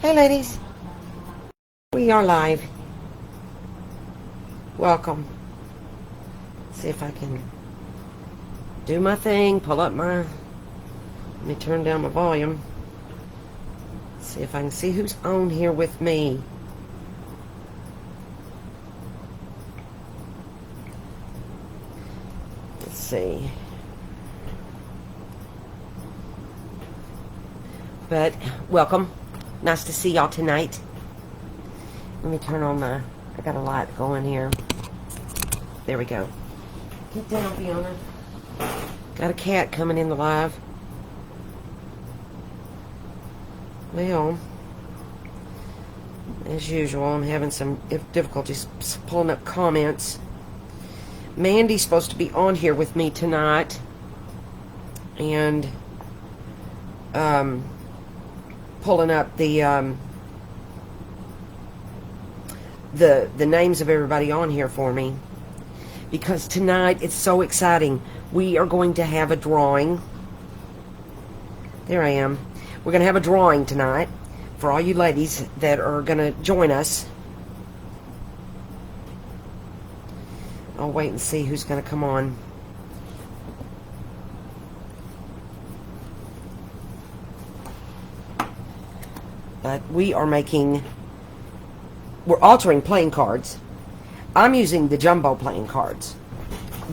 Hey ladies, we are live. Welcome. See if I can do my thing, pull up my, let me turn down my volume. See if I can see who's on here with me. Let's see. But welcome. Nice to see y'all tonight. Let me turn on my, I got a light going here. There we go. Get down, Fiona. Got a cat coming in the live. Well, as usual, I'm having some difficulties pulling up comments. Mandy's supposed to be on here with me tonight. And, pulling up the names of everybody on here for me, because tonight it's so exciting. We are going to have a drawing. There I am. We're going to have a drawing tonight for all you ladies that are going to join us. I'll wait and see who's going to come on. But we are we're altering playing cards. I'm using the jumbo playing cards,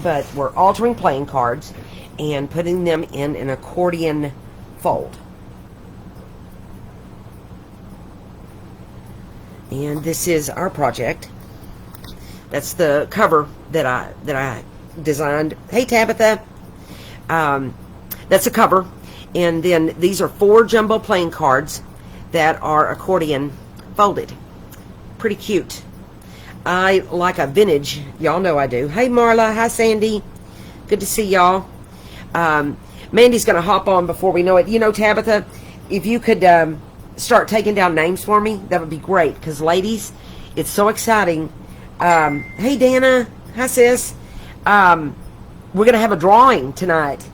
but we're altering playing cards and putting them in an accordion fold. And this is our project. That's the cover that I designed. Hey Tabitha. That's a cover. And then these are 4 jumbo playing cards that are accordion folded. Pretty cute. I like a vintage. Y'all know I do. Hey Marla. Hi Sandy. Good to see y'all. Mandy's going to hop on before we know it. You know, Tabitha, if you could start taking down names for me, that would be great. Because ladies, it's so exciting. Hey Dana. Hi sis. We're going to have a drawing tonight.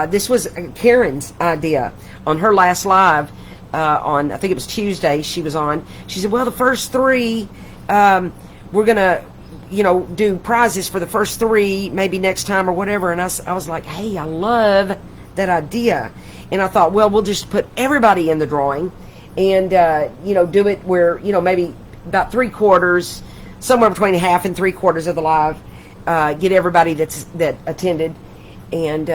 This was Karen's idea on her last live. On, I think it was Tuesday, she was on. She said, well, the first 3, we're going to, you know, do prizes for the first 3, maybe next time or whatever. And I was like, hey, I love that idea. And I thought, well, we'll just put everybody in the drawing and, you know, do it where, you know, maybe about 3/4, somewhere between half and 3/4 of the live, get everybody that attended and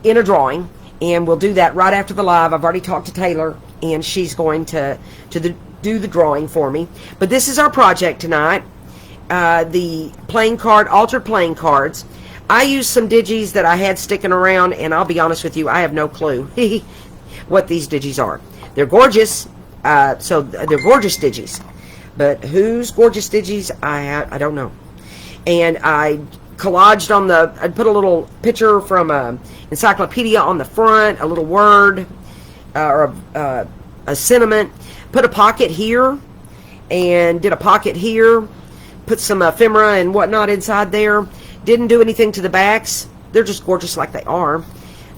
in a drawing. And we'll do that right after the live. I've already talked to Taylor, and she's going to do the drawing for me. But this is our project tonight. The playing card, altered playing cards. I used some digis that I had sticking around, and I'll be honest with you, I have no clue what these digis are. They're gorgeous, so they're gorgeous digis. But whose gorgeous digis, I don't know. And I collaged on I put a little picture from a encyclopedia on the front, a little word, or a sentiment. Put a pocket here, and did a pocket here. Put some ephemera and whatnot inside there. Didn't do anything to the backs. They're just gorgeous like they are.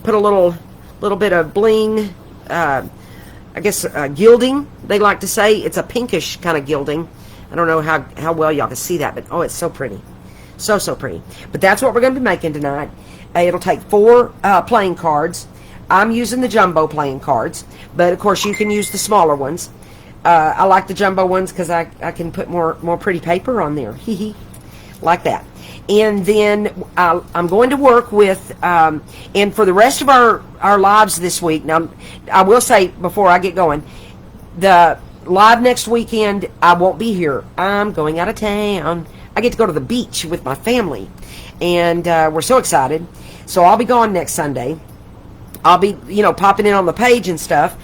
Put a little bit of bling, I guess gilding, they like to say. It's a pinkish kind of gilding. I don't know how well y'all can see that, but oh, it's so pretty. So pretty. But that's what we're going to be making tonight. It'll take 4 playing cards. I'm using the jumbo playing cards, but of course you can use the smaller ones. I like the jumbo ones because I can put more pretty paper on there. Like that. And then I'm going to work with, and for the rest of our lives this week, now I will say before I get going, the live next weekend, I won't be here. I'm going out of town. I get to go to the beach with my family, and we're so excited. So I'll be gone next Sunday. I'll be, you know, popping in on the page and stuff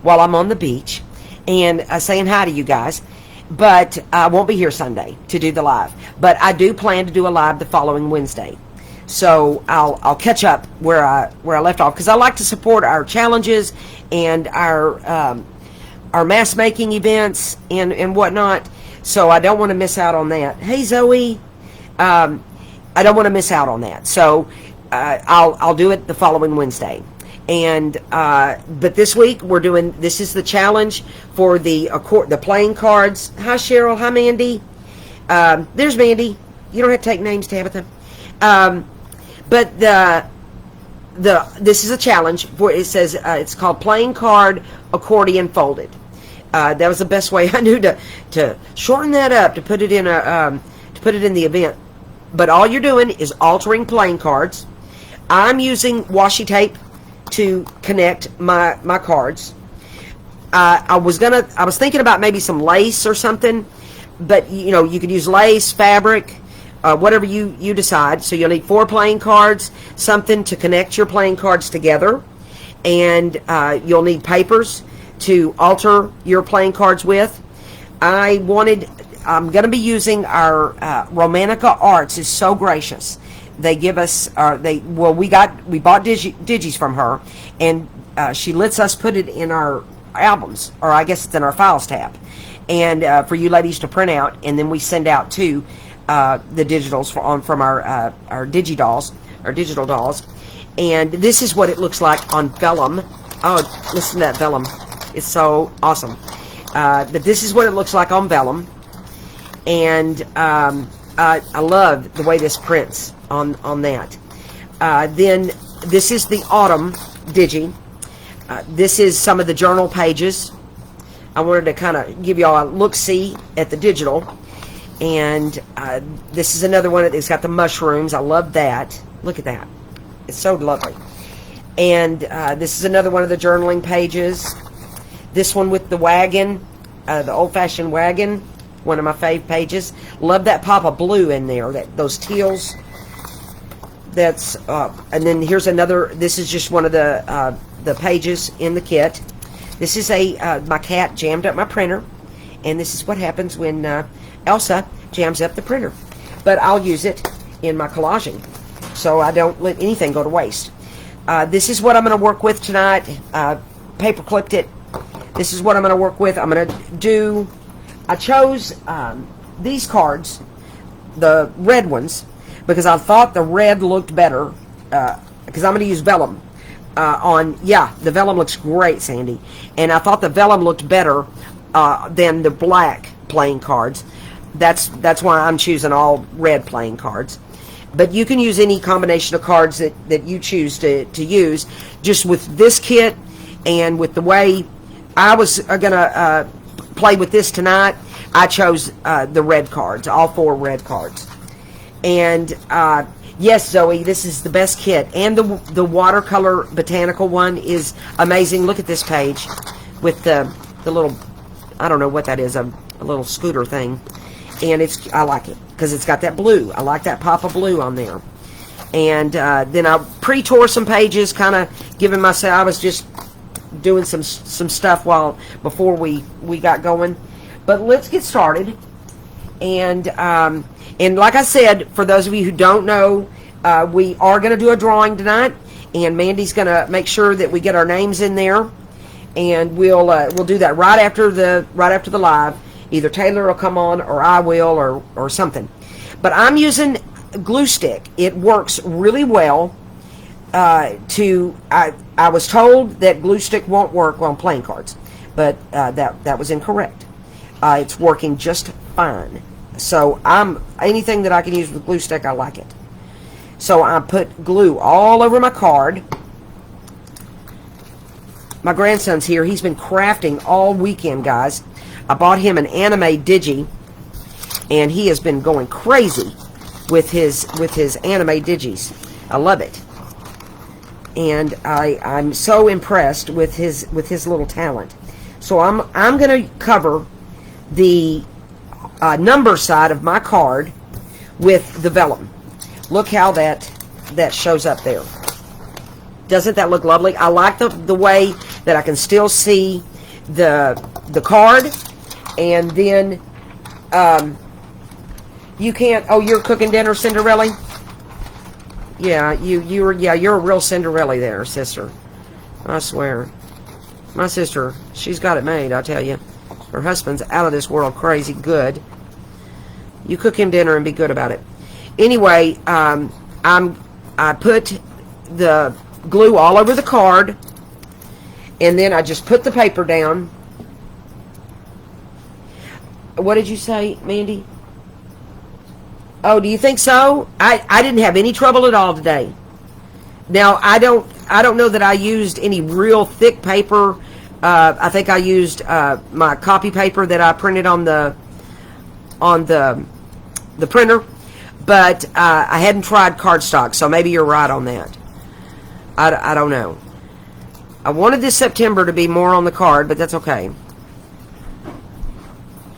while I'm on the beach and saying hi to you guys. But I won't be here Sunday to do the live. But I do plan to do a live the following Wednesday. So I'll catch up where I left off, because I like to support our challenges and our mask making events and whatnot. So I don't want to miss out on that. Hey Zoe, I don't want to miss out on that. So I'll do it the following Wednesday. And but this week we're doing, this is the challenge for the playing cards. Hi Cheryl, hi Mandy. There's Mandy. You don't have to take names, Tabitha. But this is a challenge for, it says it's called playing card accordion folded. That was the best way I knew to shorten that up, to put it in the event. But all you're doing is altering playing cards. I'm using washi tape to connect my cards. I was thinking about maybe some lace or something, but you know, you could use lace, fabric, whatever you decide. So you'll need 4 playing cards, something to connect your playing cards together, and you'll need papers to alter your playing cards with. I'm going to be using our Romanica Arts is so gracious. They give us we bought digis from her, and she lets us put it in our albums, or I guess it's in our files tab, and for you ladies to print out, and then we send out to the digitals from our digidolls, our digital dolls. And this is what it looks like on vellum. Oh, listen to that vellum. It's so awesome. But this is what it looks like on vellum. And I love the way this prints on that. Then this is the autumn digi. This is some of the journal pages. I wanted to kind of give y'all a look-see at the digital. And this is another one that's got the mushrooms. I love that. Look at that. It's so lovely. And this is another one of the journaling pages. This one with the wagon, the old-fashioned wagon, one of my fave pages. Love that pop of blue in there, those teals. That's and then here's another. This is just one of the pages in the kit. This is my cat jammed up my printer, and this is what happens when Elsa jams up the printer. But I'll use it in my collaging, so I don't let anything go to waste. This is what I'm going to work with tonight. Paper clipped it. This is what I'm going to work with. I'm going to do. I chose these cards, the red ones, because I thought the red looked better. Because I'm going to use vellum the vellum looks great, Sandy, and I thought the vellum looked better than the black playing cards. That's why I'm choosing all red playing cards. But you can use any combination of cards that you choose to use. Just with this kit and with the way I was going to play with this tonight, I chose the red cards, all 4 red cards. And yes, Zoe, this is the best kit. And the watercolor botanical one is amazing. Look at this page with the little, I don't know what that is, a little scooter thing. And I like it because it's got that blue. I like that pop of blue on there. And then I pre-tore some pages, kind of giving myself, I was just doing some stuff before we got going. But let's get started. And like I said, for those of you who don't know, we are going to do a drawing tonight, and Mandy's going to make sure that we get our names in there, and we'll do that right after the live. Either Taylor will come on, or I will, or something. But I'm using glue stick. It works really well. I was told that glue stick won't work on playing cards, but that was incorrect. It's working just fine. So anything that I can use with glue stick, I like it. So I put glue all over my card. My grandson's here. He's been crafting all weekend, guys. I bought him an anime digi, and he has been going crazy with his anime digis. I love it. And I'm so impressed with his little talent. So I'm going to cover the number side of my card with the vellum. Look how that shows up there. Doesn't that look lovely? I like the way that I can still see the card, and then you can't. Oh, you're cooking dinner, Cinderella? Yeah, you're a real Cinderella there, sister. I swear. My sister, she's got it made, I tell you. Her husband's out of this world crazy good. You cook him dinner and be good about it. Anyway, I put the glue all over the card, and then I just put the paper down. What did you say, Mandy? Oh, do you think so? I didn't have any trouble at all today. Now, I don't know that I used any real thick paper. I think I used my copy paper that I printed on the printer, but I hadn't tried cardstock, so maybe you're right on that. I don't know. I wanted this September to be more on the card, but that's okay.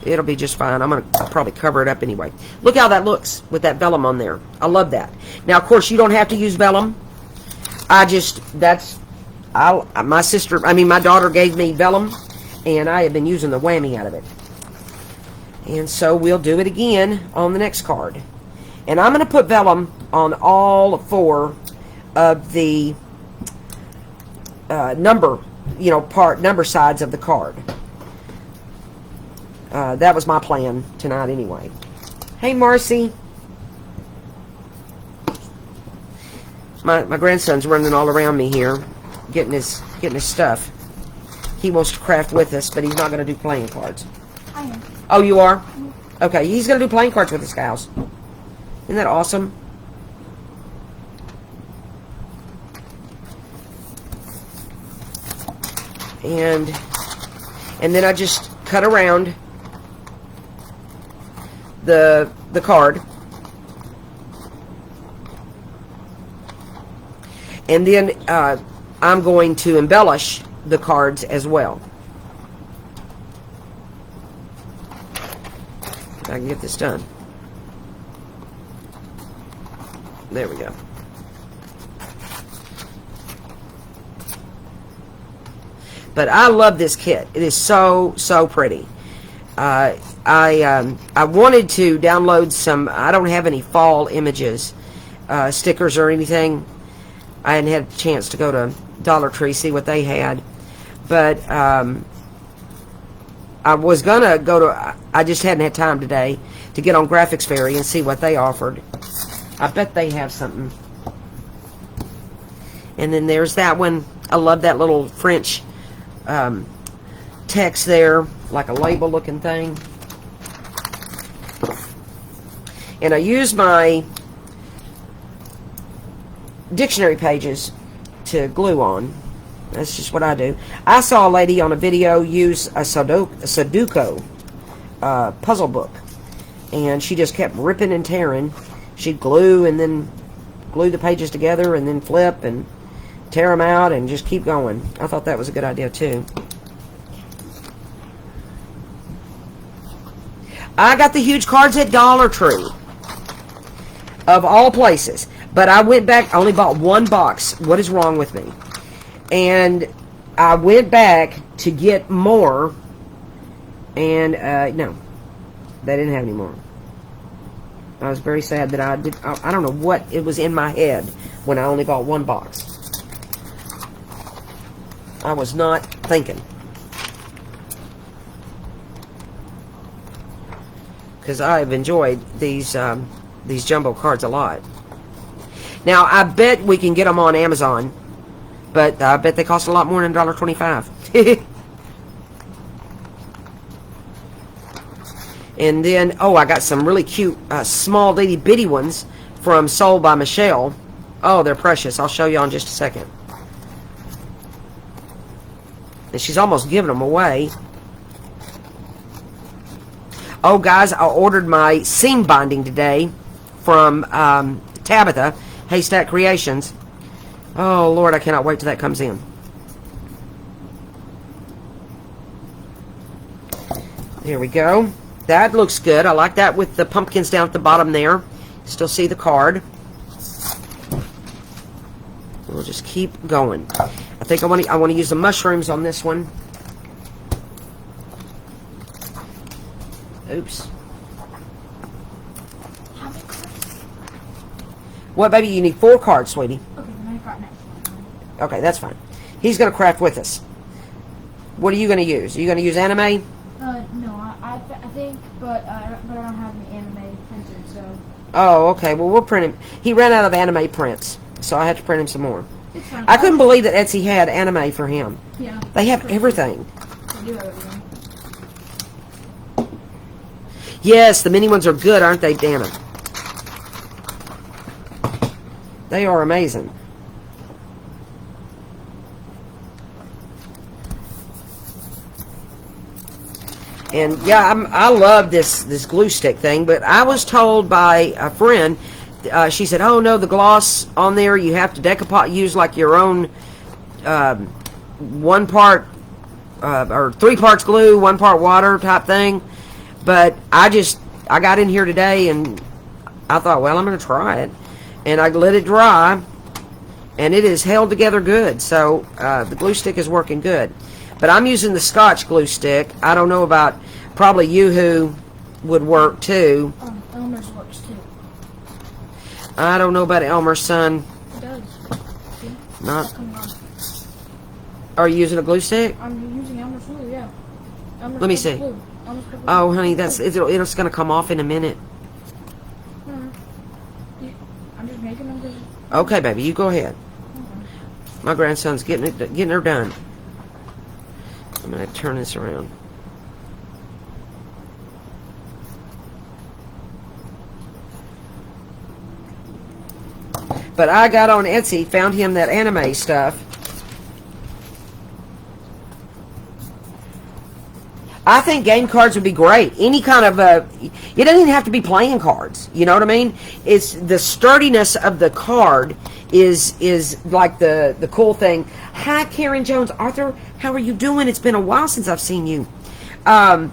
It'll be just fine. I'm going to probably cover it up anyway. Look how that looks with that vellum on there. I love that. Now, of course, you don't have to use vellum. My daughter gave me vellum, and I have been using the whammy out of it. And so we'll do it again on the next card. And I'm going to put vellum on all 4 of the number sides of the card. That was my plan tonight anyway. Hey, Marcy. My grandson's running all around me here, getting his stuff. He wants to craft with us, but he's not going to do playing cards. I am. Oh, you are? Okay, he's going to do playing cards with us, gals. Isn't that awesome? And then I just cut around the card, and then I'm going to embellish the cards as well. If I can get this done. There we go. But I love this kit. It is so pretty. I wanted to download some. I don't have any fall images, stickers or anything. I hadn't had a chance to go to Dollar Tree, see what they had. But I was gonna go to. I just hadn't had time today to get on Graphics Fairy and see what they offered. I bet they have something. And then there's that one. I love that little French text there, like a label looking thing. And I use my dictionary pages to glue on. That's just what I do. I saw a lady on a video use a Sudoku puzzle book, and she just kept ripping and tearing. She'd glue and then glue the pages together and then flip and tear them out and just keep going. I thought that was a good idea too. I got the huge cards at Dollar Tree, of all places. But I went back, I only bought 1 box. What is wrong with me? And I went back to get more, and no, they didn't have any more. I was very sad that I did. I don't know what it was in my head when I only bought 1 box. I was not thinking. Because I've enjoyed these jumbo cards a lot. Now, I bet we can get them on Amazon, but I bet they cost a lot more than $1.25. And then, oh, I got some really cute small itty bitty ones from Sold by Michelle. Oh, they're precious. I'll show you in just a second. And she's almost giving them away. Oh, guys, I ordered my seam binding today from Tabitha, Haystack Creations. Oh, Lord, I cannot wait till that comes in. There we go. That looks good. I like that with the pumpkins down at the bottom there. Still see the card. We'll just keep going. I think I want to use the mushrooms on this one. Oops. How many cards? What, baby? You need 4 cards, sweetie. Okay, then I got next one. Okay, that's fine. He's going to craft with us. What are you going to use? Are you going to use anime? No, I think, but I don't have an anime printer, so. Oh, okay. Well, we'll print him. He ran out of anime prints, so I had to print him some more. It's fine. I couldn't believe that Etsy had anime for him. Yeah. They have everything. They do have everything. Yes, the mini ones are good, aren't they, damn it? They are amazing. And yeah, I love this glue stick thing, but I was told by a friend, she said, "Oh no, the gloss on there you have to decompose, use like your own 1 part or 3 parts glue, 1 part water type thing." But I got in here today and I thought, well, I'm going to try it, and I let it dry, and it is held together good. So the glue stick is working good. But I'm using the Scotch glue stick. I don't know about, probably Yoo-Hoo would work too. Elmer's works too. I don't know about Elmer's, son. It does. See? Not. It's coming on. Are you using a glue stick? I'm using Elmer's glue, yeah. Elmer's Let me purple see. glue. Elmer's purple Oh, glue. honey, it's going to come off in a minute. I'm just making them good. Okay, baby, you go ahead. Okay. My grandson's getting her done. I'm going to turn this around. But I got on Etsy, found him that anime stuff. I think game cards would be great. Any kind of it doesn't even have to be playing cards. You know what I mean? It's the sturdiness of the card is like the cool thing. Hi, Karen Jones. Arthur, how are you doing? It's been a while since I've seen you. But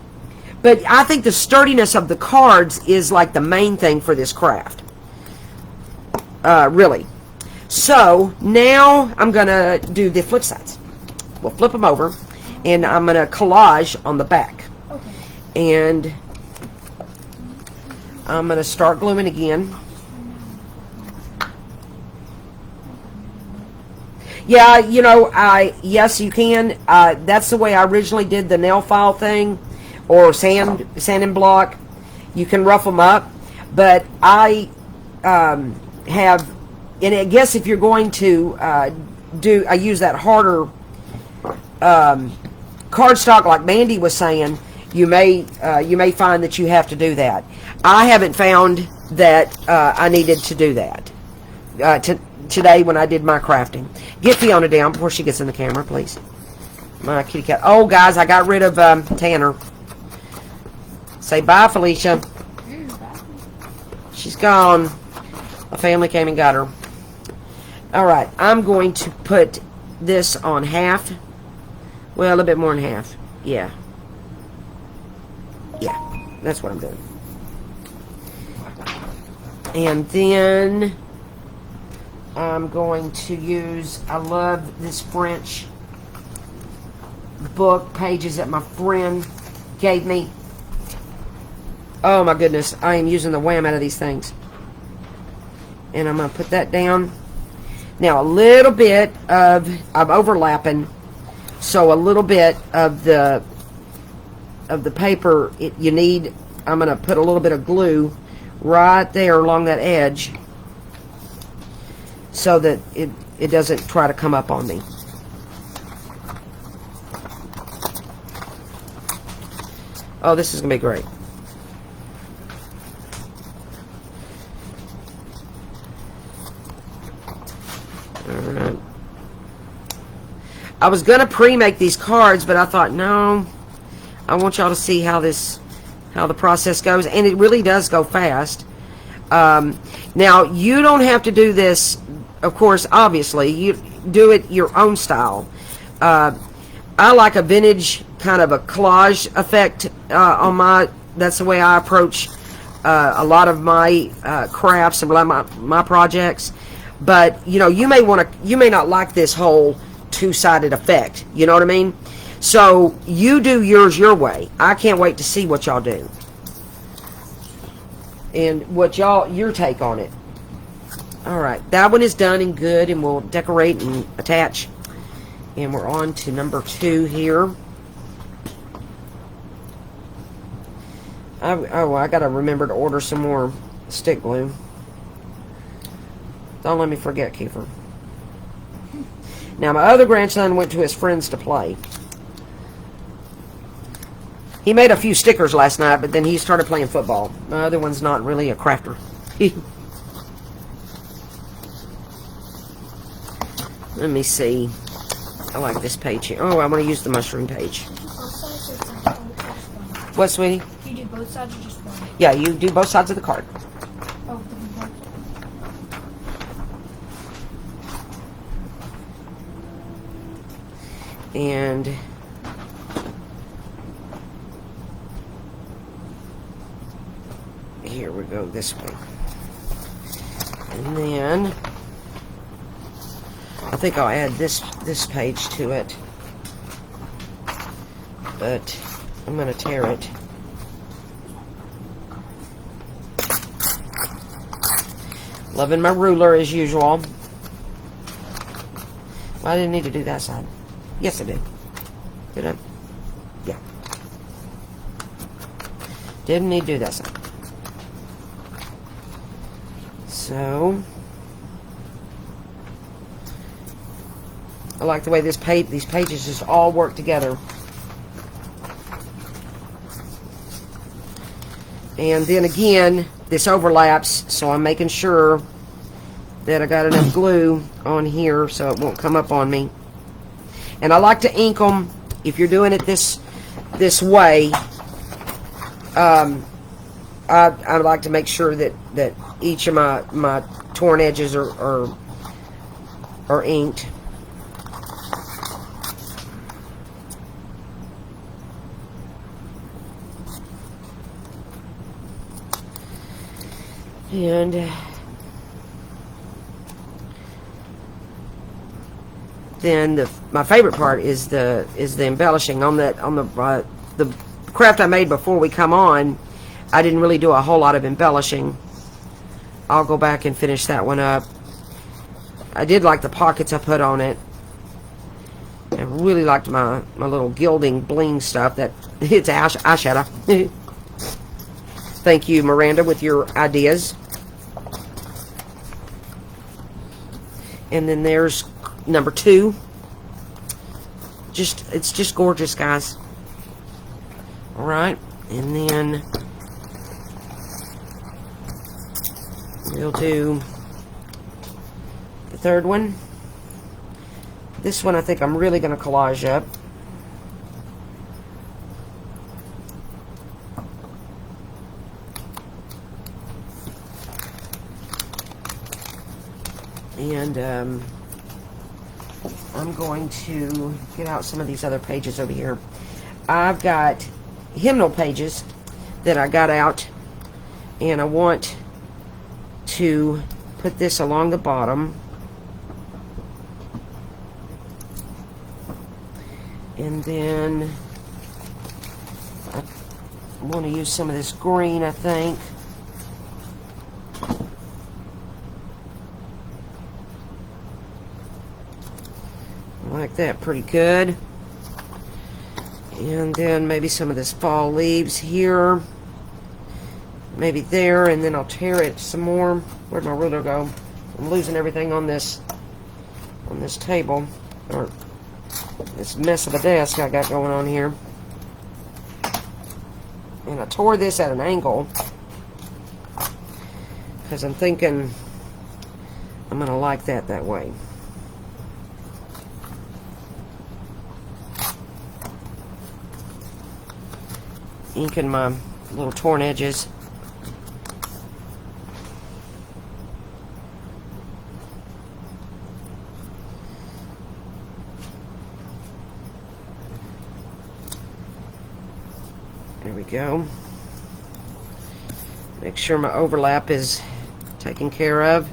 I think the sturdiness of the cards is like the main thing for this craft. Really. So now I'm going to do the flip sides. We'll flip them over, and I'm going to collage on the back. Okay. And I'm going to start gluing again. Yeah, you know, yes, you can. That's the way I originally did the nail file thing, or sand and block. You can rough them up, but I have, and I guess if you're going to I use that harder cardstock, like Mandy was saying, you may find that you have to do that. I haven't found that I needed to do that today when I did my crafting. Get Fiona down before she gets in the camera, please. My kitty cat. Oh, guys, I got rid of Tanner. Say bye, Felicia. She's gone. A family came and got her. All right, I'm going to put this on half. Well, a little bit more than half. Yeah. Yeah, that's what I'm doing. And then I'm going to use, I love this French book pages that my friend gave me. Oh my goodness, I am using the wham out of these things. And I'm going to put that down. Now a little bit of, I'm overlapping, so a little bit of the paper you need, I'm going to put a little bit of glue right there along that edge so that it doesn't try to come up on me. Oh, this is going to be great. Alright. I was going to pre-make these cards, but I thought, no, I want y'all to see how the process goes, and it really does go fast. Now, you don't have to do this, of course, obviously. You do it your own style. I like a vintage kind of a collage effect on my, that's the way I approach a lot of my crafts and my projects. But, you know, you may not like this whole two-sided effect. You know what I mean? So, you do yours your way. I can't wait to see what y'all do. And what your take on it. Alright, that one is done and good, and we'll decorate and attach. And we're on to number 2 here. I gotta remember to order some more stick glue. Don't let me forget, Kiefer. Now, my other grandson went to his friends to play. He made a few stickers last night, but then he started playing football. My other one's not really a crafter. Let me see. I like this page here. Oh, I want to use the mushroom page. What, sweetie? Do you do both sides or just one? Yeah, you do both sides of the card. Oh, And here we go this way. And then I think I'll add this page to it. But I'm going to tear it. Loving my ruler as usual. Well, I didn't need to do that side. Yes, I did. Did I? Yeah. Didn't need to do that side. So, I like the way these pages just all work together. And then again, this overlaps, so I'm making sure that I got enough glue on here so it won't come up on me. And I like to ink them. If you're doing it this way, I like to make sure that each of my torn edges are inked. And then my favorite part is the embellishing on the craft I made before we come on. I didn't really do a whole lot of embellishing. I'll go back and finish that one up. I did like the pockets I put on it. I really liked my little gilding bling stuff. That it's eyeshadow. Thank you, Miranda, with your ideas. And then there's number 2. It's just gorgeous, guys. All right, and then we'll do the 3rd one. This one I think I'm really going to collage up. And I'm going to get out some of these other pages over here. I've got hymnal pages that I got out, and I want to put this along the bottom. And then I want to use some of this green, I think. Like that, pretty good. And then maybe some of this fall leaves here, maybe there, and then I'll tear it some more. Where'd my ruler go? I'm losing everything on this table, or this mess of a desk I got going on here. And I tore this at an angle because I'm thinking I'm gonna like that way. Inking my little torn edges. There we go. Make sure my overlap is taken care of.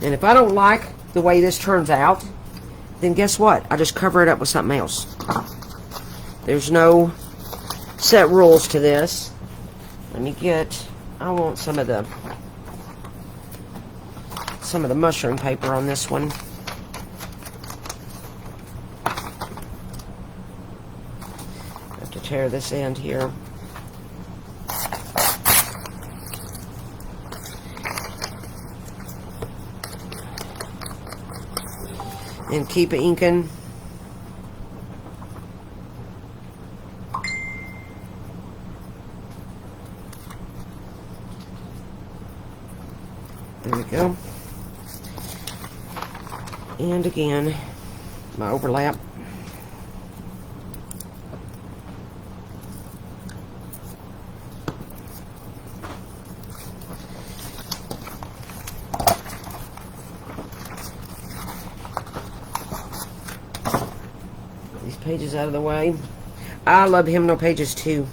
And if I don't like the way this turns out, then guess what? I just cover it up with something else. There's no set rules to this. Let me get, I want some of the mushroom paper on this one. I have to tear this end here. and keep inking. There we go. And again, my overlap. These pages out of the way. I love hymnal pages too.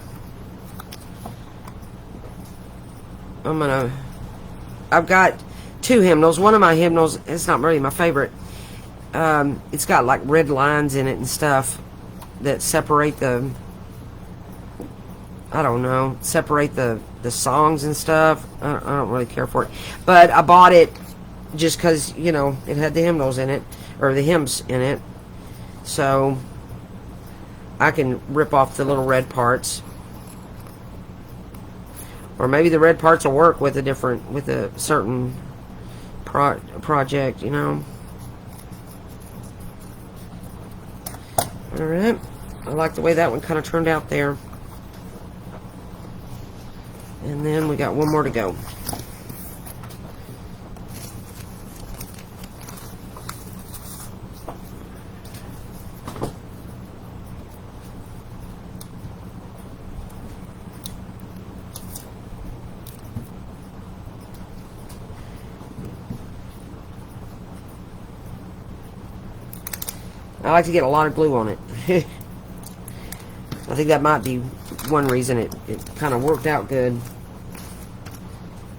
I've got two hymnals. One of my hymnals, it's not really my favorite. It's got like red lines in it and stuff that separate the, I don't know, separate the songs and stuff. I don't really care for it. But I bought it just because, you know, it had the hymnals in it, or the hymns in it. So I can rip off the little red parts. Or maybe the red parts will work with a certain project, you know. Alright. I like the way that one kind of turned out there. And then we got one more to go. I like to get a lot of glue on it. I think that might be one reason it kind of worked out good.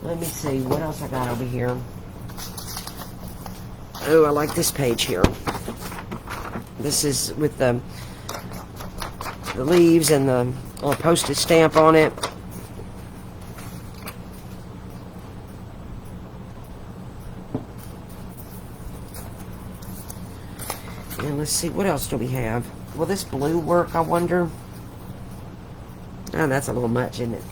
Let me see what else I got over here. Oh, I like this page here. This is with the leaves and the little postage stamp on it. And let's see, what else do we have? Will this blue work, I wonder? Oh, that's a little much, isn't it?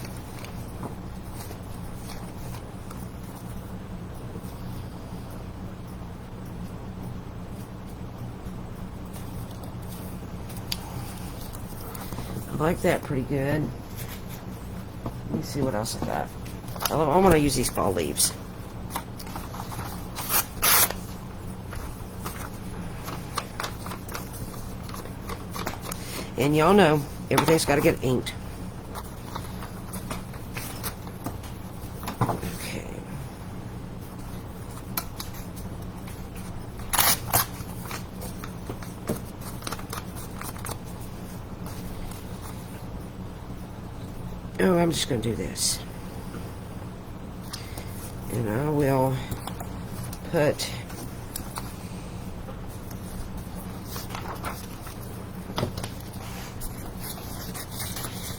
I like that pretty good. Let me see what else I got. I want to use these fall leaves. And y'all know, everything's got to get inked. Okay. Oh, I'm just going to do this. And I will put...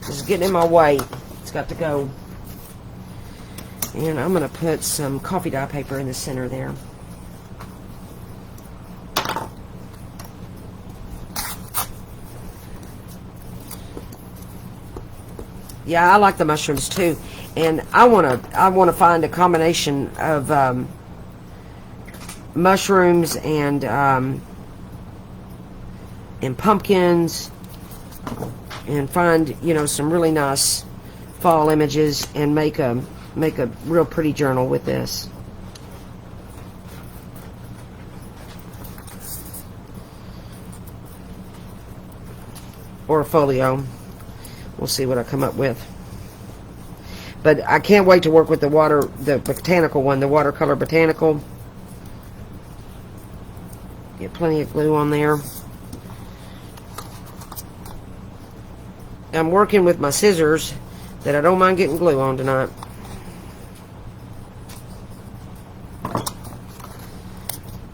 This is getting in my way. It's got to go. And I'm going to put some coffee dye paper in the center there. Yeah, I like the mushrooms too. And I want to find a combination of mushrooms and pumpkins. And find, you know, some really nice fall images and make a real pretty journal with this. Or a folio. We'll see what I come up with. But I can't wait to work with the botanical one, the watercolor botanical. Get plenty of glue on there. I'm working with my scissors that I don't mind getting glue on tonight.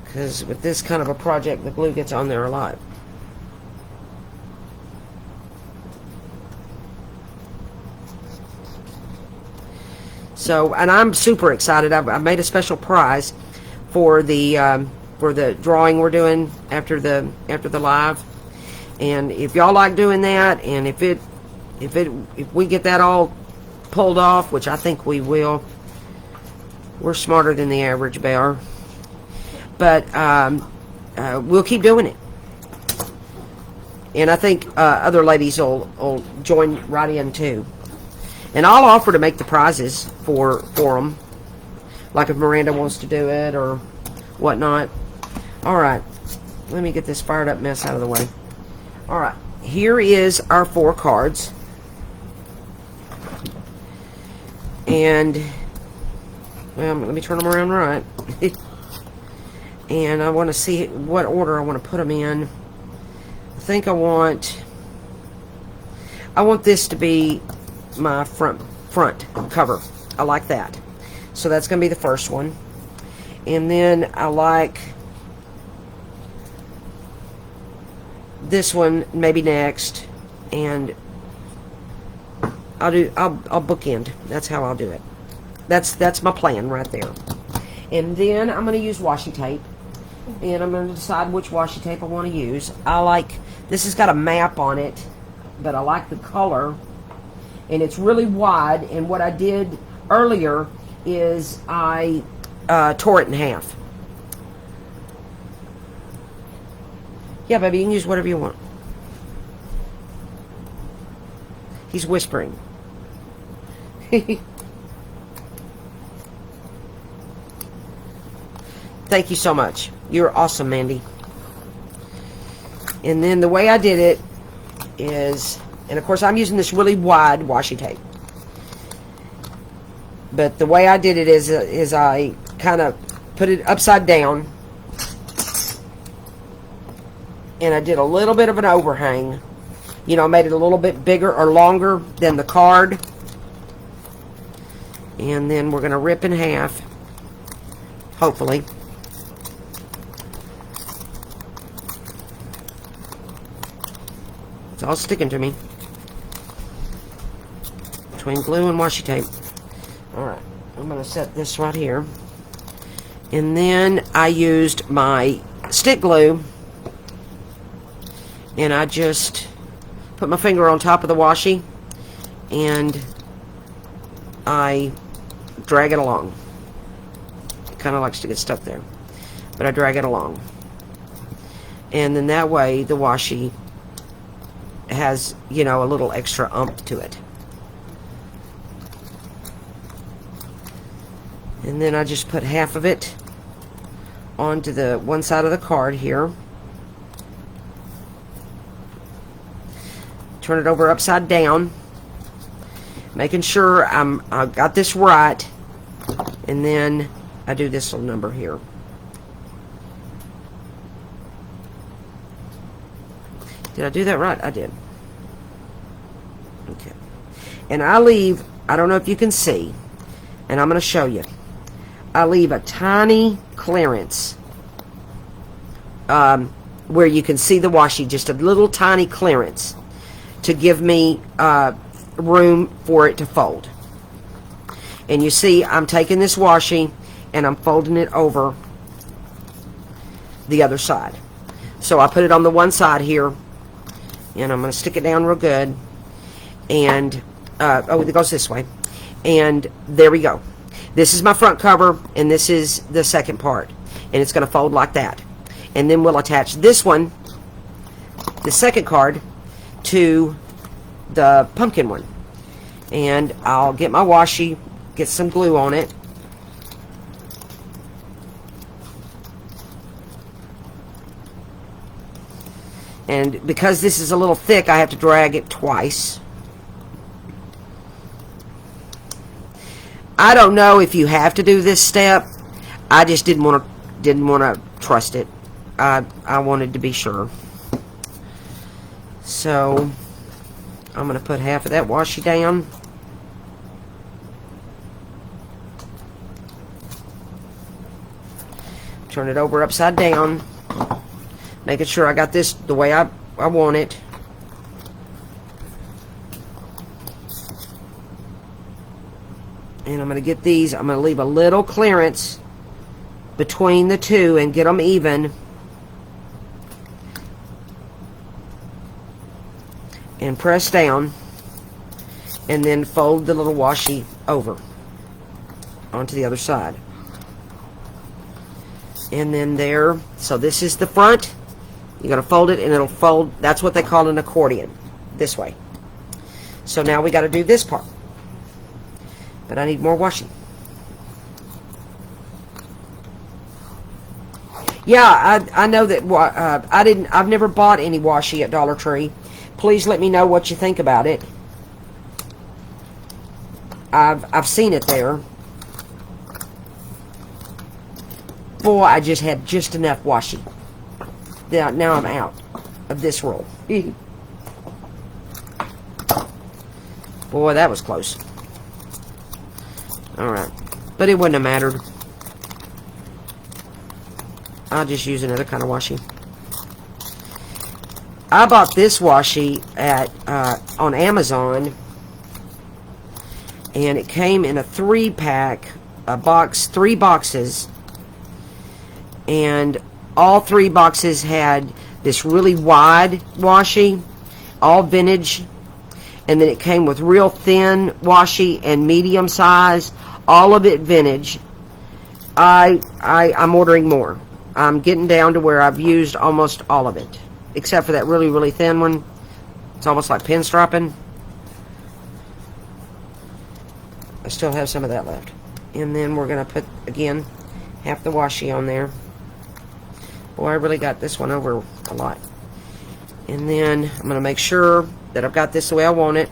Because with this kind of a project, the glue gets on there a lot. So, and I'm super excited. I made a special prize for the drawing we're doing after the live. And if y'all like doing that, and if we get that all pulled off, which I think we will, we're smarter than the average bear. But we'll keep doing it. And I think other ladies will join right in too. And I'll offer to make the prizes for them. Like if Miranda wants to do it or whatnot. Alright. Let me get this fired up mess out of the way. Alright. Here is our 4 cards. And, well, let me turn them around right. And I want to see what order I want to put them in. I think I want this to be my front cover. I like that. So that's going to be the first one. And then I like this one maybe next. And I'll bookend. That's how I'll do it. That's my plan right there. And then I'm going to use washi tape. And I'm going to decide which washi tape I want to use. I like, this has got a map on it, but I like the color. And it's really wide. And what I did earlier is I tore it in half. Yeah, baby, you can use whatever you want. He's whispering. Thank you so much. You're awesome, Mandy. And then the way I did it is, and of course I'm using this really wide washi tape. But the way I did it is I kind of put it upside down. And I did a little bit of an overhang. You know, made it a little bit bigger or longer than the card. And then we're going to rip in half. Hopefully. It's all sticking to me. Between glue and washi tape. Alright, I'm going to set this right here. And then I used my stick glue. And I just put my finger on top of the washi. And I drag it along. It kind of likes to get stuck there. But I drag it along. And then that way the washi has, you know, a little extra oomph to it. And then I just put half of it onto the one side of the card here. Turn it over upside down. Making sure I've got this right. And then I do this little number here. Did I do that right? I did. Okay. And I leave, I don't know if you can see, and I'm going to show you. I leave a tiny clearance where you can see the washi, just a little tiny clearance to give me room for it to fold. And you see, I'm taking this washi and I'm folding it over the other side. So I put it on the one side here, and I'm going to stick it down real good. And oh, it goes this way. And there we go. This is my front cover, and this is the second part. And it's going to fold like that. And then we'll attach this one, the second card, to the pumpkin one. And I'll get my washi, get some glue on it. And because this is a little thick, I have to drag it twice. I don't know if you have to do this step. I just didn't want to trust it. I wanted to be sure. So I'm going to put half of that washi down. Turn it over upside down. Making sure I got this the way I want it. And I'm going to get these. I'm going to leave a little clearance between the two and get them even. And press down. And then fold the little washi over onto the other side. And then there, so this is the front. You're going to fold it and it'll fold. That's what they call an accordion, this way. So now we got to do this part. But I need more washi. Yeah, I know that I've never bought any washi at Dollar Tree. Please let me know what you think about it. I've seen it there. Boy, I just had just enough washi. Now I'm out of this roll. Boy, that was close. Alright. But it wouldn't have mattered. I'll just use another kind of washi. I bought this washi at on Amazon. And it came in a 3-pack, a box, 3 boxes. And all 3 boxes had this really wide washi, all vintage. And then it came with real thin washi and medium size, all of it vintage. I'm ordering more. I'm getting down to where I've used almost all of it, except for that really, really thin one. It's almost like pinstriping. I still have some of that left. And then we're going to put, again, half the washi on there. Boy, I really got this one over a lot. And then I'm going to make sure that I've got this the way I want it.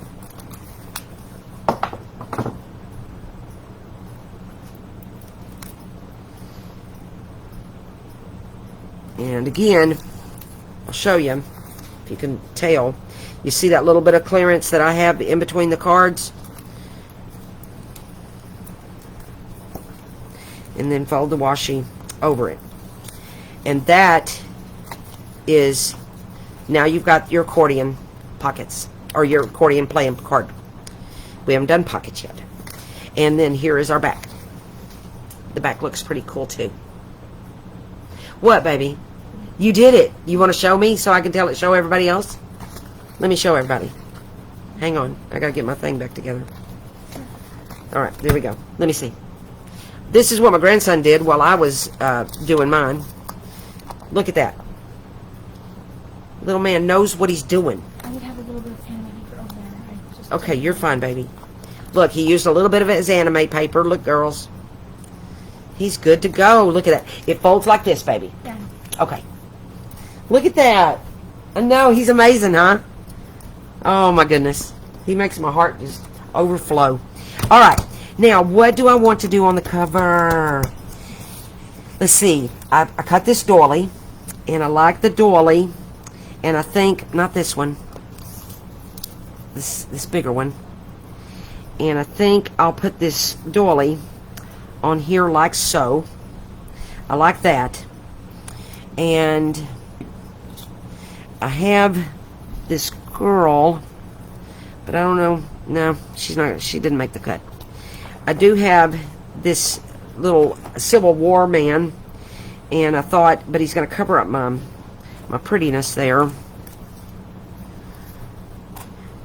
And again, I'll show you, if you can tell. You see that little bit of clearance that I have in between the cards? And then fold the washi over it. And that is, now you've got your accordion pockets, or your accordion playing card. We haven't done pockets yet. And then here is our back. The back looks pretty cool too. What, baby? You did it. You want to show me so I can show everybody else? Let me show everybody. Hang on. I got to get my thing back together. Alright, there we go. Let me see. This is what my grandson did while I was doing mine. Look at that. Little man knows what he's doing. I would have a little bit of anime paper over there. Okay, you're fine, baby. Look, he used a little bit of his anime paper. Look, girls. He's good to go. Look at that. It folds like this, baby. Yeah. Okay. Look at that. I know, he's amazing, huh? Oh, my goodness. He makes my heart just overflow. All right. Now, what do I want to do on the cover? Let's see. I cut this doily, and I like the doily, and I think, not this one, this bigger one, and I think I'll put this doily on here like so. I like that. And I have this girl, but I don't know. No, she's not. She didn't make the cut. I do have this little Civil War man, and I thought, but he's going to cover up my prettiness there.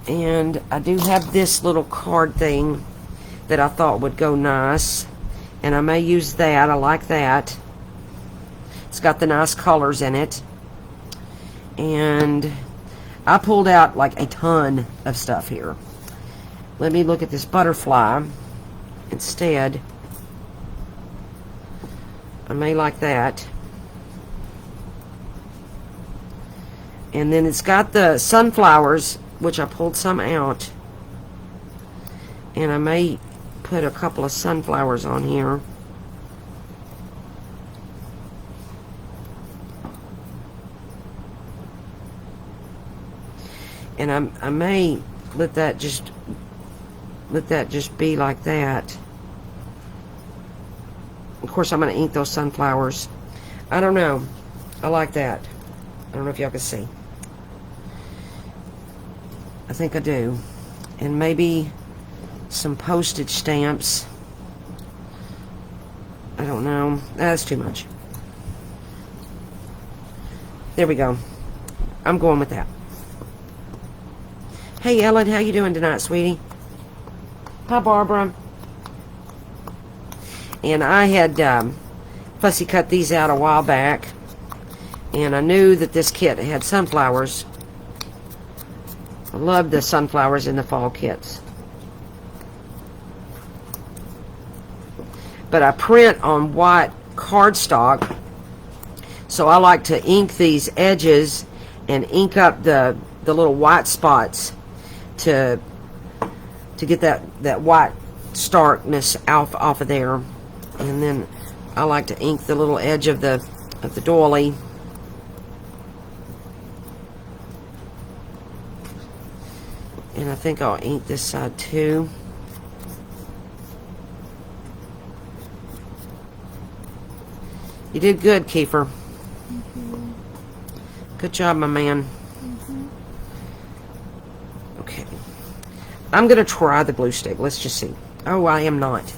And I do have this little card thing that I thought would go nice, and I may use that. I like that. It's got the nice colors in it. And I pulled out like a ton of stuff here. Let me look at this butterfly instead. I may like that. And then it's got the sunflowers, which I pulled some out. And I may put a couple of sunflowers on here. And I may let that just be like that. Of course, I'm going to ink those sunflowers. I don't know. I like that. I don't know if y'all can see. I think I do. And maybe some postage stamps. I don't know. That's too much. There we go. I'm going with that. Hey, Ellen, how you doing tonight, sweetie? Hi, Barbara. And I had fussy cut these out a while back, and I knew that this kit had sunflowers. I love the sunflowers in the fall kits. But I print on white cardstock, so I like to ink these edges and ink up the little white spots to get that white starkness off of there. And then I like to ink the little edge of the doily. And I think I'll ink this side too. You did good, Kiefer. Good job, my man. Okay. I'm going to try the glue stick. Let's just see. Oh, I am not.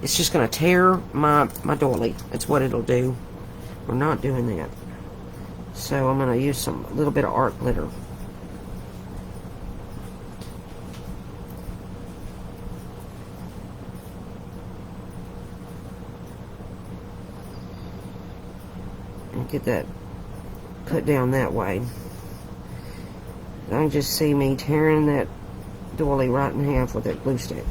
It's just going to tear my doily. That's what it'll do. We're not doing that. So I'm going to use a little bit of art glitter. And get that put down that way. I can just see me tearing that doily right in half with that glue stick.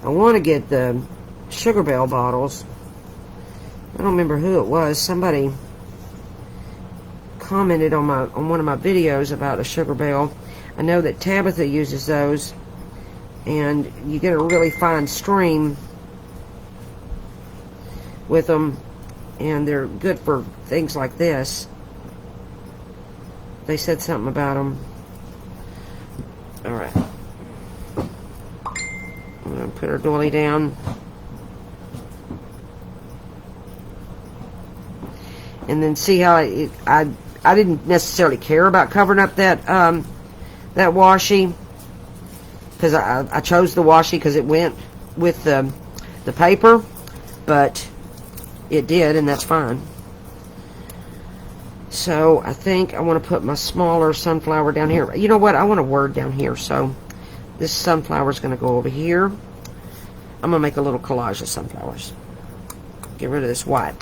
I want to get the Sugar Bell bottles. I don't remember who it was. Somebody commented on one of my videos about a Sugar Bell. I know that Tabitha uses those, and you get a really fine stream with them, and they're good for things like this. They said something about them. Alright. I'm going to put our doily down. And then see how I didn't necessarily care about covering up that washi, because I chose the washi because it went with the paper, but it did, and that's fine. So I think I want to put my smaller sunflower down here. You know what? I want a word down here, so this sunflower is going to go over here. I'm going to make a little collage of sunflowers. Get rid of this white.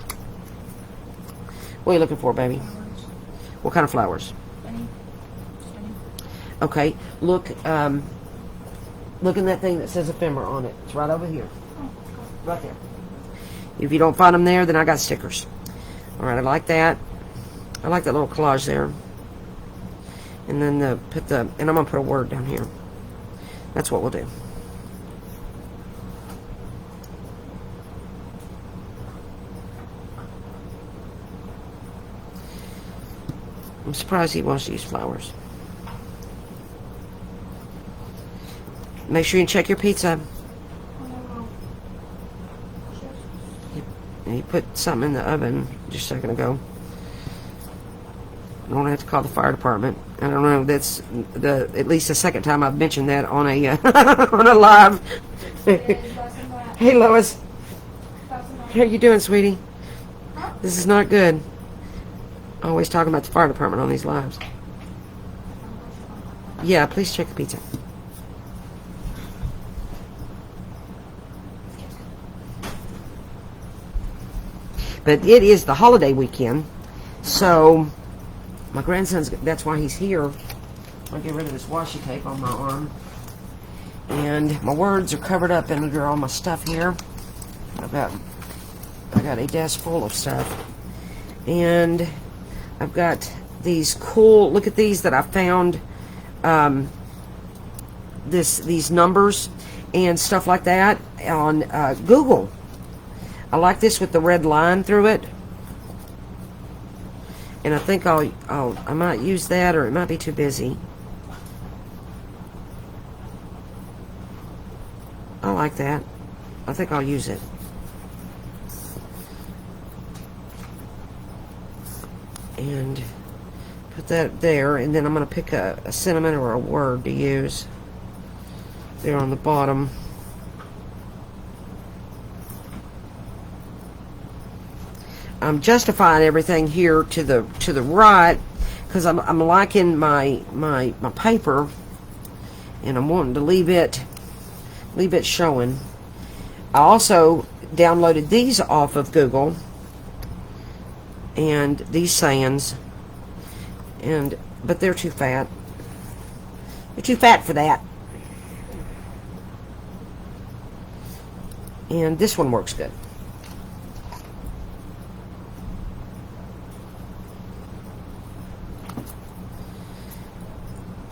What are you looking for, baby? What kind of flowers? Okay, look in that thing that says ephemera on it. It's right over here. Right there. If you don't find them there, then I got stickers. Alright, I like that. I like that little collage there. And then and I'm going to put a word down here. That's what we'll do. I'm surprised he wants to use flowers. Make sure you check your pizza. You put something in the oven just a second ago. I don't have to call the fire department. I don't know. That's at least the second time I've mentioned that on a on a live. Hey, Lois. How you doing, sweetie? This is not good. Always talking about the fire department on these lives. Yeah, please check the pizza. But it is the holiday weekend, so my grandson's, that's why he's here. I'll get rid of this washi tape on my arm. And my words are covered up under all my stuff here. I got a desk full of stuff. And I've got these cool, look at these that I found, these numbers and stuff like that on Google. I like this with the red line through it. And I think I might use that, or it might be too busy. I like that. I think I'll use it. And put that there, and then I'm going to pick a sentiment or a word to use there on the bottom. I'm justifying everything here to the right because I'm liking my paper, and I'm wanting to leave it showing. I also downloaded these off of Google, and these sayings, but they're too fat. They're too fat for that. And this one works good.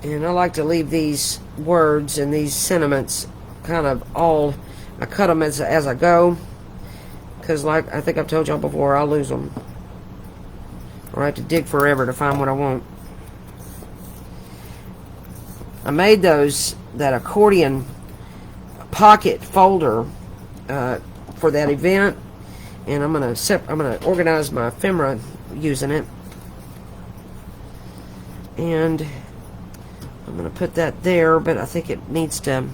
And I like to leave these words and these sentiments kind of all, I cut them as I go, because like I think I've told y'all before, I'll lose them, or I have to dig forever to find what I want. I made that accordion pocket folder for that event, and I'm gonna organize my ephemera using it, and I'm gonna put that there. But I think it needs a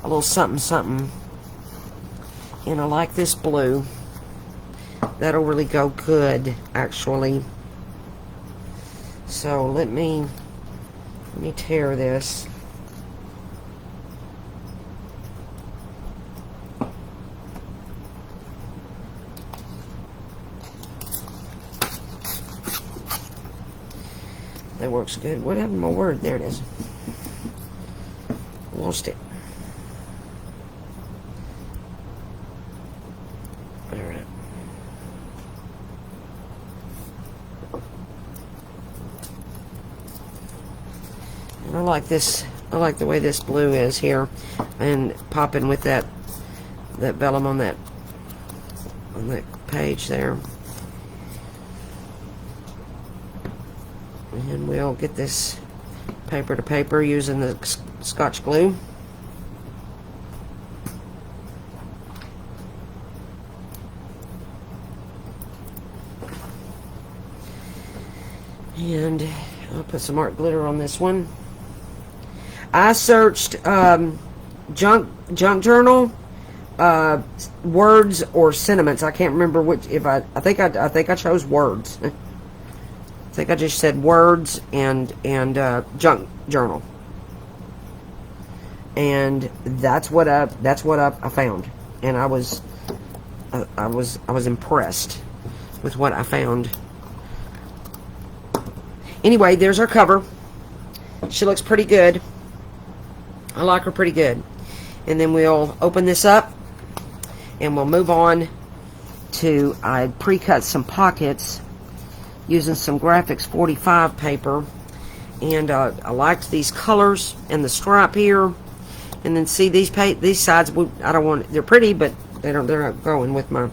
little something, and I like this blue. That'll really go good, actually. So let me tear this. That works good. What happened to my word? There it is. Lost it. Alright. And I like this. I like the way this blue is here, and popping with that vellum on that page there. And we'll get this paper to paper using the Scotch glue. And I'll put some art glitter on this one. I searched junk journal words or sentiments. I can't remember which. I think I chose words. I think I just said words and junk journal, and that's what I found, and I was impressed with what I found. Anyway, there's our cover. She looks pretty good. I like her pretty good. And then we'll open this up, and we'll move on to, I pre-cut some pockets using some Graphics 45 paper, and I liked these colors and the stripe here. And then see these sides. I don't want. They're pretty, but they're not going with my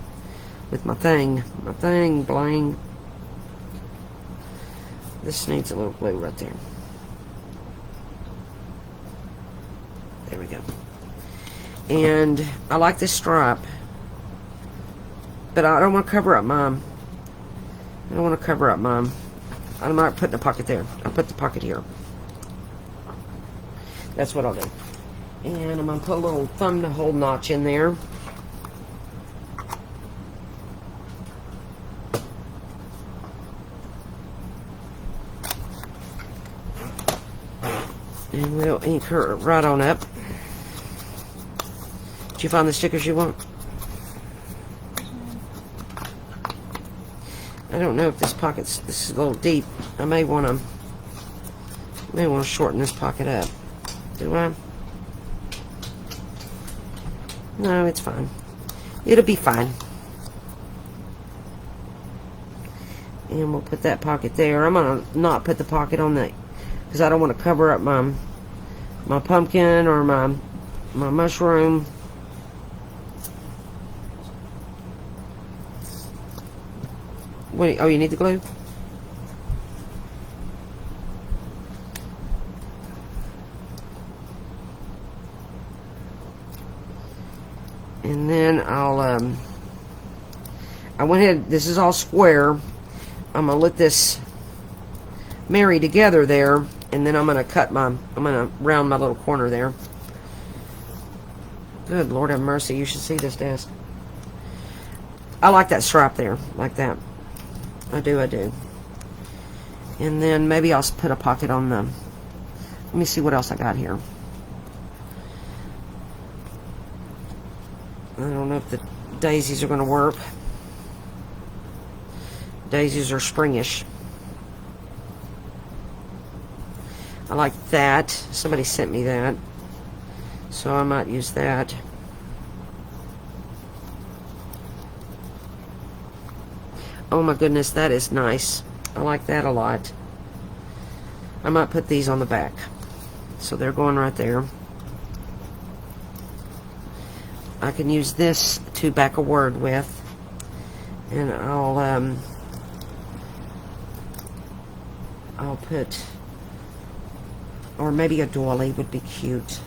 thing. Bling. This needs a little glue right there. There we go. And I like this stripe, but I don't want to cover up mine. I don't want to cover up mine. I'm not putting the pocket there. I'll put the pocket here. That's what I'll do. And I'm going to put a little thumb hole notch in there. And we'll ink her right on up. Did you find the stickers you want? I don't know if this is a little deep. I may want to shorten this pocket up. Do I? No, it's fine. It'll be fine. And we'll put that pocket there. I'm gonna not put the pocket on that because I don't want to cover up my pumpkin or my mushroom. Wait, oh, you need the glue? And then I went ahead, this is all square. I'm gonna let this marry together there, and then I'm gonna round my little corner there. Good Lord have mercy, you should see this desk. I like that stripe there, like that. I do. And then maybe I'll put a pocket on Let me see what else I got here. I don't know if the daisies are going to work. Daisies are springish. I like that. Somebody sent me that. So I might use that. Oh my goodness, that is nice. I like that a lot. I might put these on the back. So they're going right there. I can use this to back a word with. And I'll put, or maybe a doily would be cute.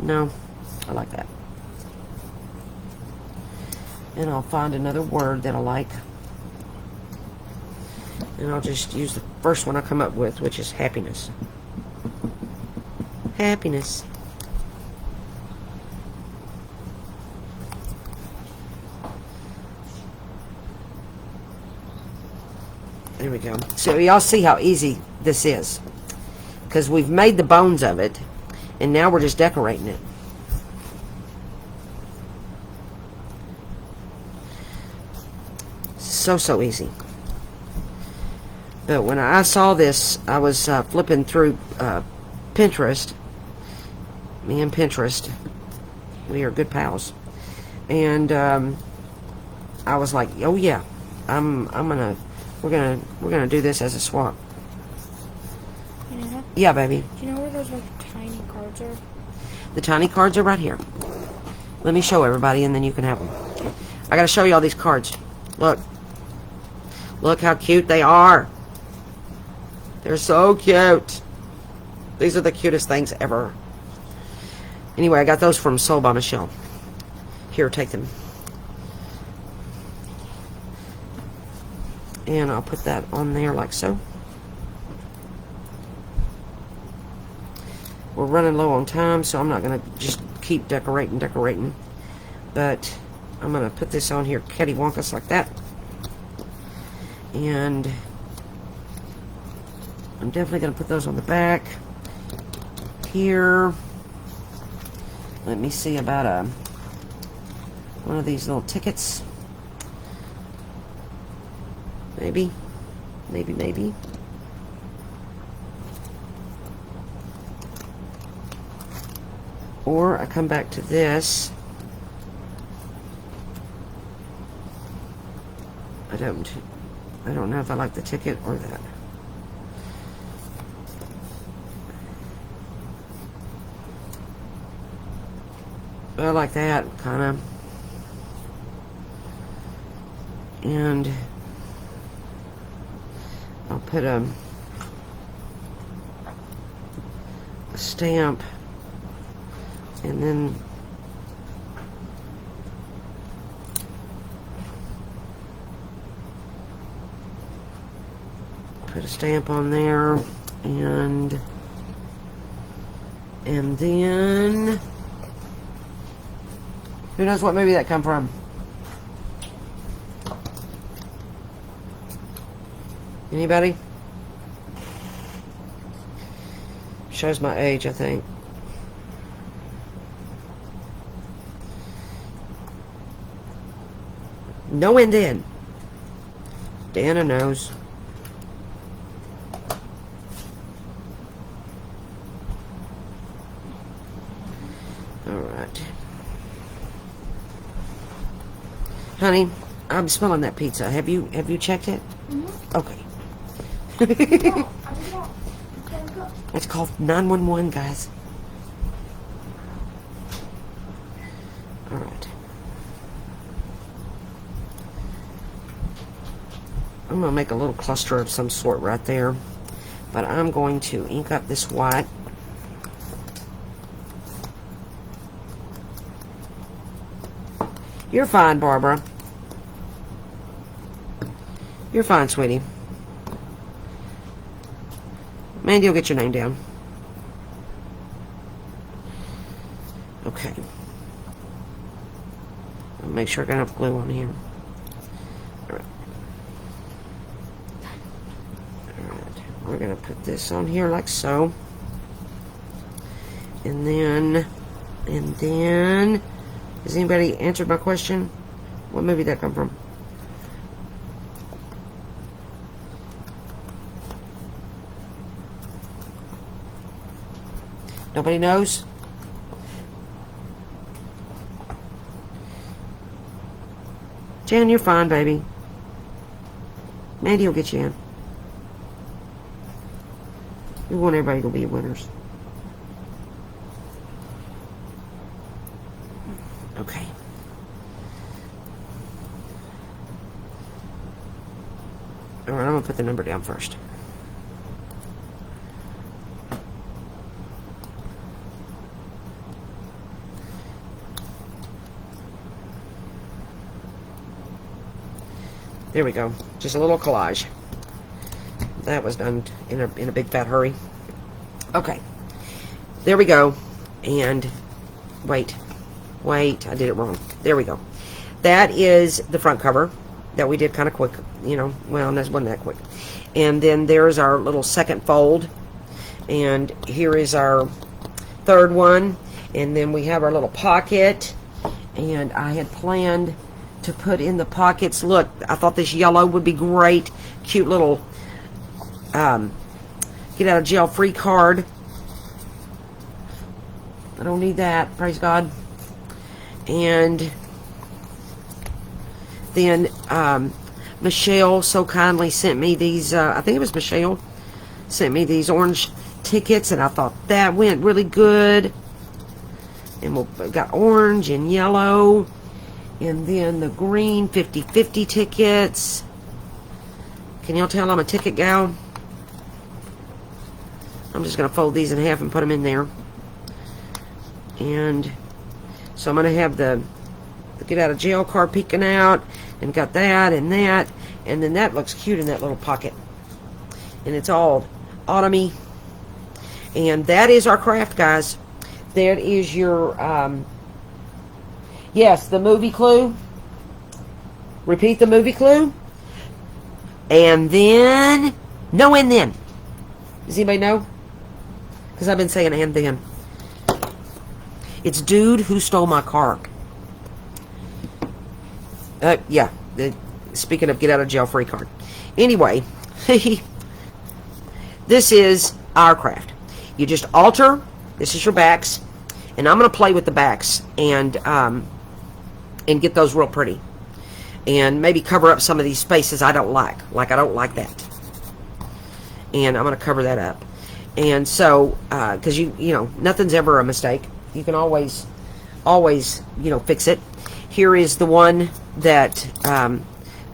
No, I like that. And I'll find another word that I like. And I'll just use the first one I come up with, which is happiness. Happiness. There we go. So y'all see how easy this is. Because we've made the bones of it. And now we're just decorating it. So easy. But when I saw this, I was flipping through Pinterest. Me and Pinterest. We are good pals. And I was like, oh yeah. We're gonna do this as a swap. Yeah. Yeah, baby. Do you know where those like tiny cards are? The tiny cards are right here. Let me show everybody, and then you can have them. I gotta show you all these cards. Look. Look how cute they are. They're so cute. These are the cutest things ever. Anyway, I got those from Sold by Michelle. Here, take them. And I'll put that on there like so. We're running low on time, so I'm not going to just keep decorating. But I'm going to put this on here cattywampus like that. And I'm definitely going to put those on the back. Here. Let me see about one of these little tickets. Maybe. Or I come back to this. I don't know if I like the ticket or that. But I like that, kind of. And I'll put a stamp, and then put a stamp on there, and then who knows what movie that come from? Anybody? Shows my age, I think. No and then. Dana knows. Alright. Honey, I'm smelling that pizza. Have you checked it? Mm-hmm. Okay. No, I just want. It's called 911, guys. Alright. I'm going to make a little cluster of some sort right there. But I'm going to ink up this white. You're fine, Barbara. You're fine, sweetie. Mandy will get your name down. Okay. I'll make sure I got enough glue on here. Alright. Alright. we're going to put this on here like so. And then, has anybody answered my question? What movie did that come from? Nobody knows? Jan, you're fine, baby. Mandy will get you in. We want everybody to be winners. Okay. Alright, I'm going to put the number down first. There we go. Just a little collage. That was done in a big fat hurry. Okay. There we go. And wait, I did it wrong. There we go. That is the front cover that we did kind of quick. You know, well, that wasn't that quick. And then there's our little second fold. And here is our third one. And then we have our little pocket. And I had planned to put in the pockets. Look, I thought this yellow would be great. Cute little get out of jail free card. I don't need that, praise God. And then Michelle so kindly sent me these, I think it was Michelle, sent me these orange tickets, and I thought that went really good. And we've got orange and yellow. And then the green 50/50 tickets. Can y'all tell I'm a ticket gal? I'm just going to fold these in half and put them in there. And so I'm going to have the get out of jail card peeking out. And got that and that. And then that looks cute in that little pocket. And it's all autumny. And that is our craft, guys. That is your... yes, the movie clue. Repeat the movie clue. And then... No, and then. Does anybody know? Because I've been saying and then. It's dude who stole my car. Yeah. Speaking of get out of jail free card. Anyway. This is our craft. You just alter. This is your backs. And I'm going to play with the backs. And get those real pretty. And maybe cover up some of these spaces I don't like. Like I don't like that. And I'm going to cover that up. And so, because you know, nothing's ever a mistake. You can always, you know, fix it. Here is the one that,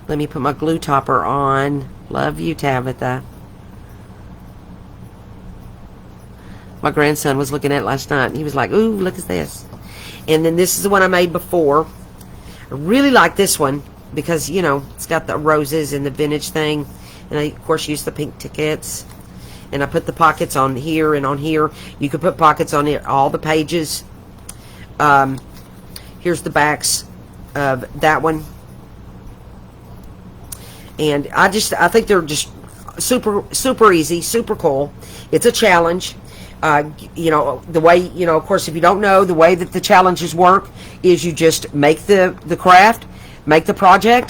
let me put my glue topper on. Love you, Tabitha. My grandson was looking at it last night. And he was like, ooh, look at this. And then this is the one I made before. I really like this one because, you know, it's got the roses and the vintage thing. And I, of course, use the pink tickets. And I put the pockets on here and on here. You could put pockets on it, all the pages. Here's the backs of that one. And I think they're just super easy, super cool. It's a challenge. You know, the way, you know, of course, if you don't know, the way that the challenges work is you just make the craft, make the project,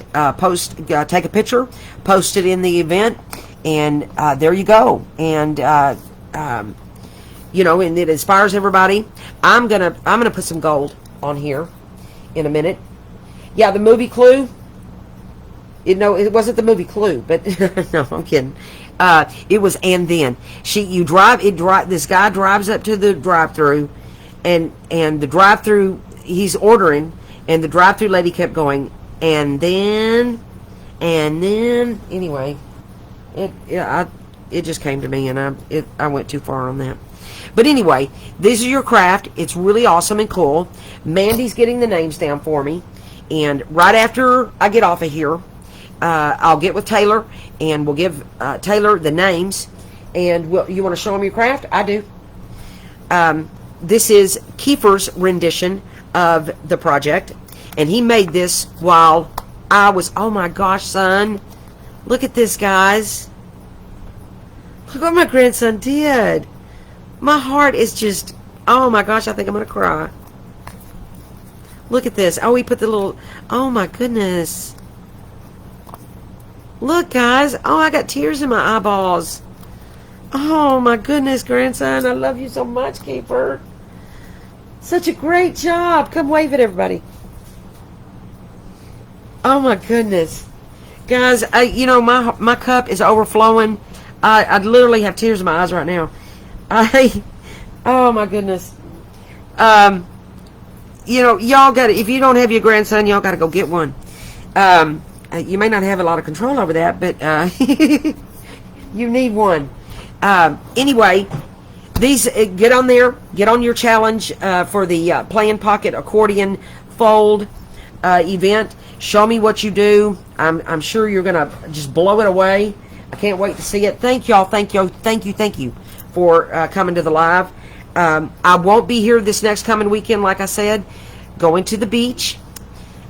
take a picture, post it in the event, and there you go. And you know, and it inspires everybody. I'm gonna put some gold on here in a minute. Yeah, the movie clue. No, it wasn't the movie Clue, but no, I'm kidding. It was and then this guy drives up to the drive-through, and the drive-through he's ordering, and the drive-through lady kept going and then anyway, it just came to me, and I went too far on that. But anyway, this is your craft. It's really awesome and cool. Mandy's getting the names down for me, and right after I get off of here, I'll get with Taylor, and we'll give Taylor the names. And you want to show him your craft? I do. This is Kiefer's rendition of the project, and he made this while I was, oh my gosh, son, look at this, guys. Look what my grandson did. My heart is just, oh my gosh, I think I'm going to cry. Look at this. Oh, he put the little, oh my goodness. Look, guys. Oh, I got tears in my eyeballs. Oh my goodness, grandson. I love you so much, Kiefer. Such a great job. Come wave at everybody. Oh my goodness. Guys, you know, my cup is overflowing. I literally have tears in my eyes right now. Oh my goodness. You know, y'all got to, if you don't have your grandson, y'all got to go get one. You may not have a lot of control over that, but you need one. Anyway, these get on there, get on your challenge for the Play in Pocket Accordion Fold event. Show me what you do. I'm sure you're gonna just blow it away. I can't wait to see it. Thank y'all. Thank you for coming to the live. I won't be here this next coming weekend, like I said, going to the beach.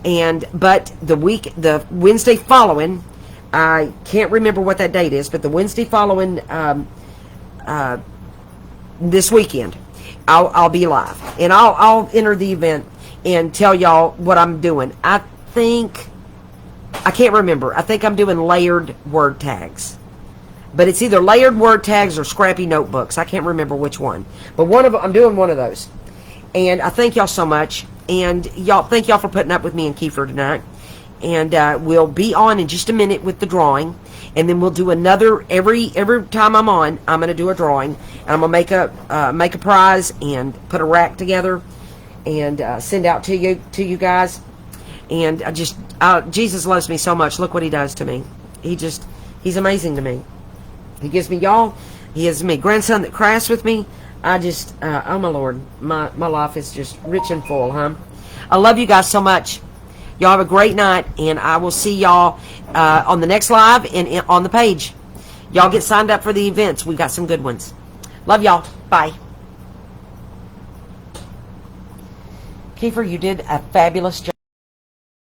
But the Wednesday following, I can't remember what that date is, but the Wednesday following this weekend, I'll be live, and I'll enter the event and tell y'all what I'm doing. I can't remember. I think I'm doing layered word tags. But it's either layered word tags or scrappy notebooks. I can't remember which one. But I'm doing one of those. And I thank y'all so much. And thank y'all for putting up with me and Kiefer tonight. And we'll be on in just a minute with the drawing. And then we'll do another, every time I'm on, I'm going to do a drawing. And I'm going to make a prize and put a rack together and send out to you guys. And Jesus loves me so much. Look what he does to me. He's amazing to me. He gives me y'all. He gives me grandson that crafts with me. Oh my Lord. My life is just rich and full, huh? I love you guys so much. Y'all have a great night, and I will see y'all on the next live and on the page. Y'all get signed up for the events. We got some good ones. Love y'all. Bye. Kiefer, you did a fabulous job.